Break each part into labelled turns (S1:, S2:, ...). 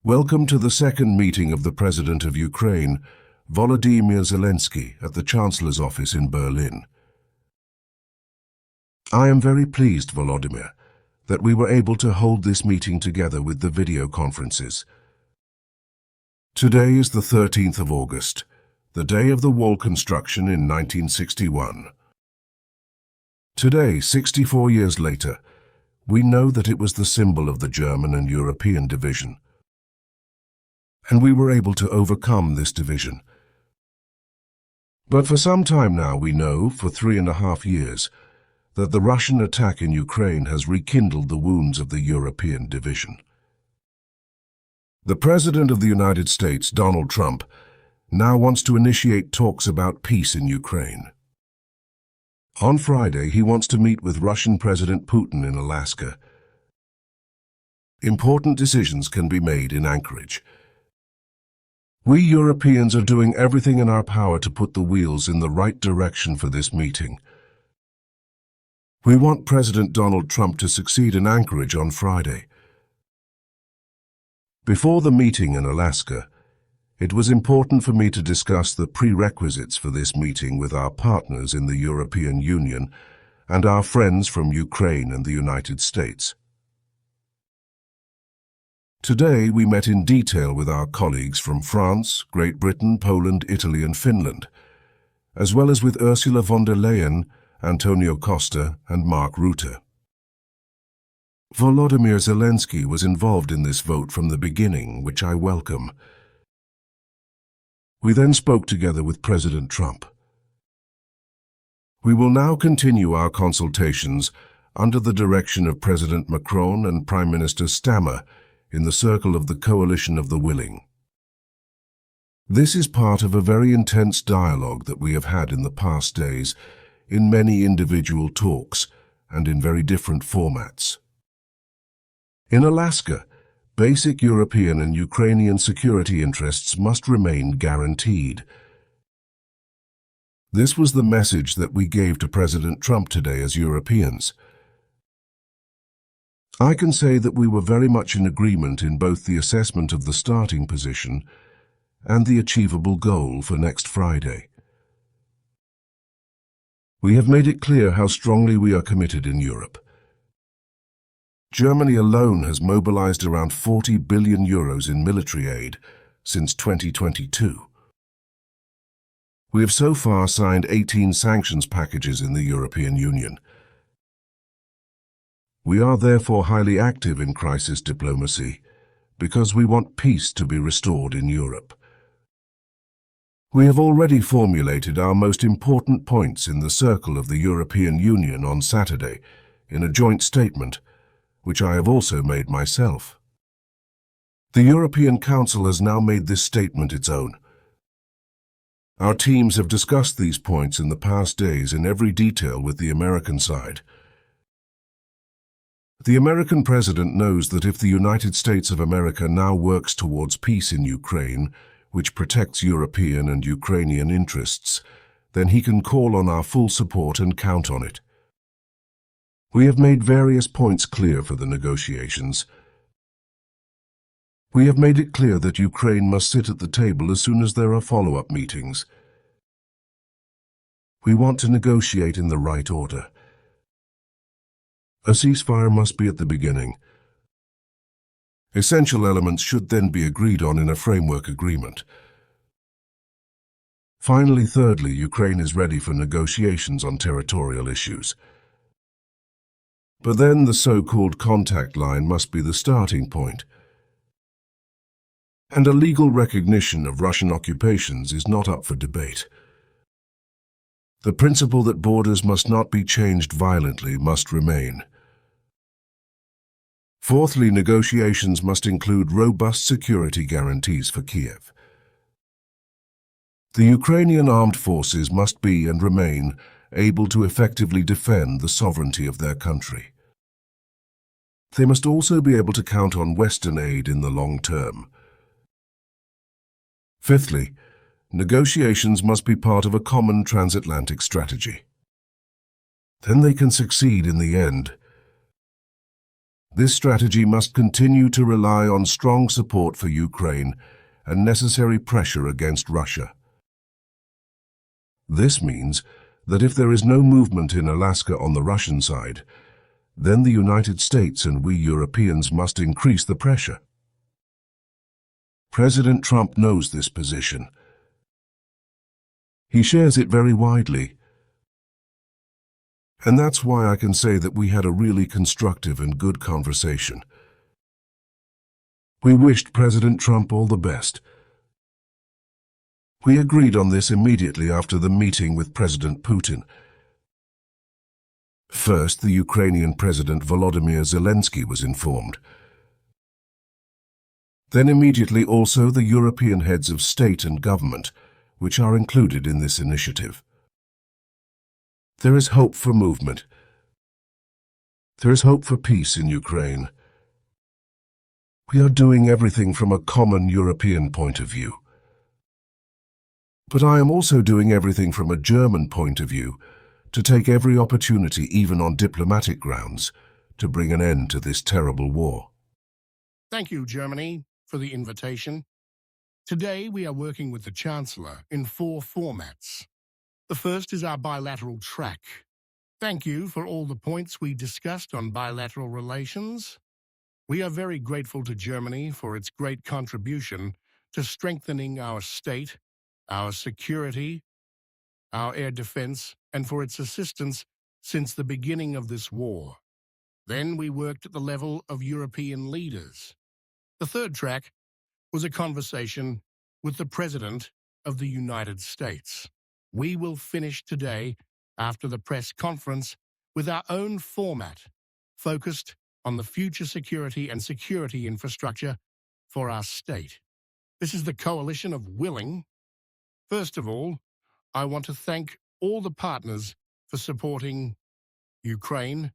S1: Welcome to the second meeting of the President of Ukraine, Volodymyr Zelensky, at the Chancellor's office in Berlin. I am very pleased, Volodymyr, that we were able to hold this meeting together with the video conferences. Today is the 13th of August, the day of the wall construction in 1961. Today, 64 years later, we know that it was the symbol of the German and European division. And we were able to overcome this division. But for some time now we know, for 3.5 years, that the Russian attack in Ukraine has rekindled the wounds of the European division. The President of the United States, Donald Trump, now wants to initiate talks about peace in Ukraine. On Friday, he wants to meet with Russian President Putin in Alaska. Important decisions can be made in Anchorage. We Europeans are doing everything in our power to put the wheels in the right direction for this meeting. We want President Donald Trump to succeed in Anchorage on Friday. Before the meeting in Alaska, it was important for me to discuss the prerequisites for this meeting with our partners in the European Union and our friends from Ukraine and the United States. Today, we met in detail with our colleagues from France, Great Britain, Poland, Italy and Finland, as well as with Ursula von der Leyen, Antonio Costa and Mark Rutte. Volodymyr Zelensky was involved in this vote from the beginning, which I welcome. We then spoke together with President Trump. We will now continue our consultations under the direction of President Macron and Prime Minister Stammer in the circle of the Coalition of the Willing. This is part of a very intense dialogue that we have had in the past days, in many individual talks and in very different formats. In Alaska, basic European and Ukrainian security interests must remain guaranteed. This was the message that we gave to President Trump today as Europeans. I can say that we were very much in agreement in both the assessment of the starting position and the achievable goal for next Friday. We have made it clear how strongly we are committed in Europe. Germany alone has mobilized around 40 billion euros in military aid since 2022. We have so far signed 18 sanctions packages in the European Union. We are therefore highly active in crisis diplomacy because we want peace to be restored in Europe. We have already formulated our most important points in the circle of the European Union on Saturday in a joint statement, which I have also made myself. The European Council has now made this statement its own. Our teams have discussed these points in the past days in every detail with the American side. The American president knows that if the United States of America now works towards peace in Ukraine, which protects European and Ukrainian interests, then he can call on our full support and count on it. We have made various points clear for the negotiations. We have made it clear that Ukraine must sit at the table as soon as there are follow-up meetings. We want to negotiate in the right order. A ceasefire must be at the beginning. Essential elements should then be agreed on in a framework agreement. Finally, thirdly, Ukraine is ready for negotiations on territorial issues. But then the so-called contact line must be the starting point. And a legal recognition of Russian occupations is not up for debate. The principle that borders must not be changed violently must remain. Fourthly, negotiations must include robust security guarantees for Kiev. The Ukrainian armed forces must be and remain able to effectively defend the sovereignty of their country. They must also be able to count on Western aid in the long term. Fifthly, negotiations must be part of a common transatlantic strategy. Then they can succeed in the end. This strategy must continue to rely on strong support for Ukraine and necessary pressure against Russia. This means that if there is no movement in Alaska on the Russian side, then the United States and we Europeans must increase the pressure. President Trump knows this position. He shares it very widely. And that's why I can say that we had a really constructive and good conversation. We wished President Trump all the best. We agreed on this immediately after the meeting with President Putin. First, the Ukrainian President Volodymyr Zelensky was informed. Then immediately also the European heads of state and government, which are included in this initiative. There is hope for movement. There is hope for peace in Ukraine. We are doing everything from a common European point of view. But I am also doing everything from a German point of view to take every opportunity, even on diplomatic grounds, to bring an end to this terrible war.
S2: Thank you, Germany, for the invitation. Today we are working with the Chancellor in 4 formats. The first is our bilateral track. Thank you for all the points we discussed on bilateral relations. We are very grateful to Germany for its great contribution to strengthening our state, our security, our air defense, and for its assistance since the beginning of this war. Then we worked at the level of European leaders. The third track was a conversation with the President of the United States. We will finish today, after the press conference, with our own format, focused on the future security and security infrastructure for our state. This is the coalition of willing. First of all, I want to thank all the partners for supporting Ukraine.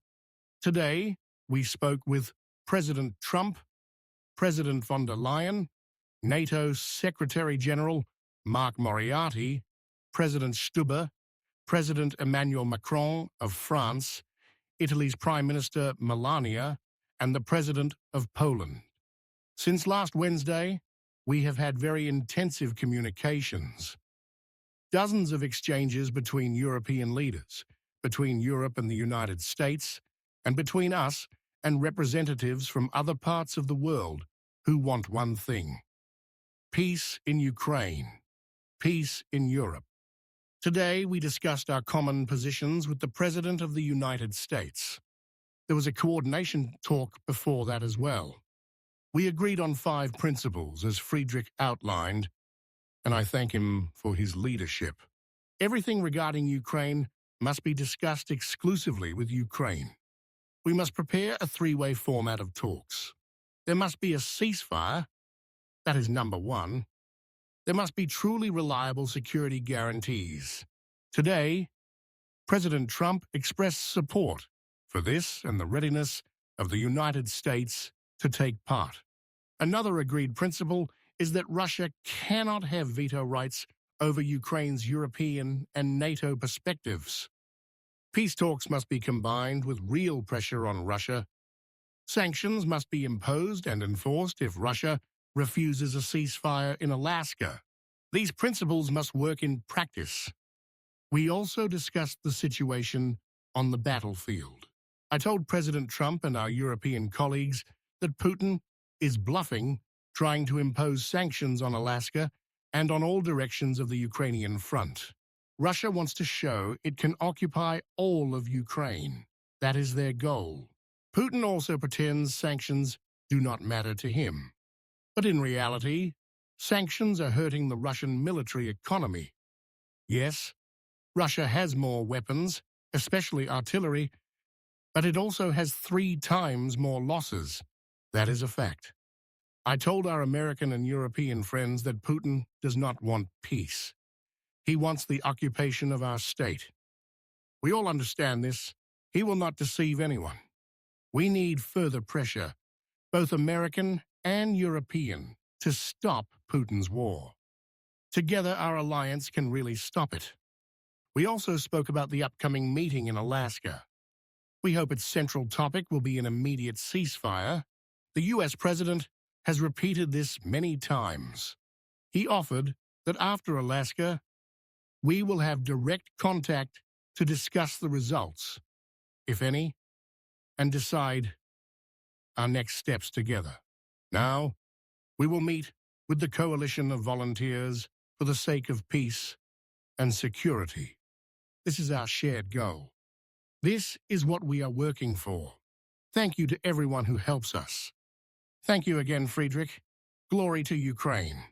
S2: Today, we spoke with President Trump, President von der Leyen, NATO Secretary General Mark Moriarty, President Stuber, President Emmanuel Macron of France, Italy's Prime Minister Melania, and the President of Poland. Since last Wednesday, we have had very intensive communications. Dozens of exchanges between European leaders, between Europe and the United States, and between us and representatives from other parts of the world who want one thing: peace in Ukraine, peace in Europe. Today, we discussed our common positions with the President of the United States. There was a coordination talk before that as well. We agreed on 5 principles, as Friedrich outlined, and I thank him for his leadership. Everything regarding Ukraine must be discussed exclusively with Ukraine. We must prepare a 3-way format of talks. There must be a ceasefire. That is number 1. There must be truly reliable security guarantees. Today, President Trump expressed support for this and the readiness of the United States to take part. Another agreed principle is that Russia cannot have veto rights over Ukraine's European and NATO perspectives. Peace talks must be combined with real pressure on Russia. Sanctions must be imposed and enforced if Russia refuses a ceasefire in Alaska. These principles must work in practice. We also discussed the situation on the battlefield. I told President Trump and our European colleagues that Putin is bluffing, trying to impose sanctions on Alaska and on all directions of the Ukrainian front. Russia wants to show it can occupy all of Ukraine. That is their goal. Putin also pretends sanctions do not matter to him. But in reality, sanctions are hurting the Russian military economy. Yes, Russia has more weapons, especially artillery, but it also has 3 times more losses. That is a fact. I told our American and European friends that Putin does not want peace. He wants the occupation of our state. We all understand this. He will not deceive anyone. We need further pressure, both American and European, to stop Putin's war. Together, our alliance can really stop it. We also spoke about the upcoming meeting in Alaska. We hope its central topic will be an immediate ceasefire. The US president has repeated this many times. He offered that after Alaska, we will have direct contact to discuss the results, if any, and decide our next steps together. Now, we will meet with the coalition of volunteers for the sake of peace and security. This is our shared goal. This is what we are working for. Thank you to everyone who helps us. Thank you again, Friedrich. Glory to Ukraine.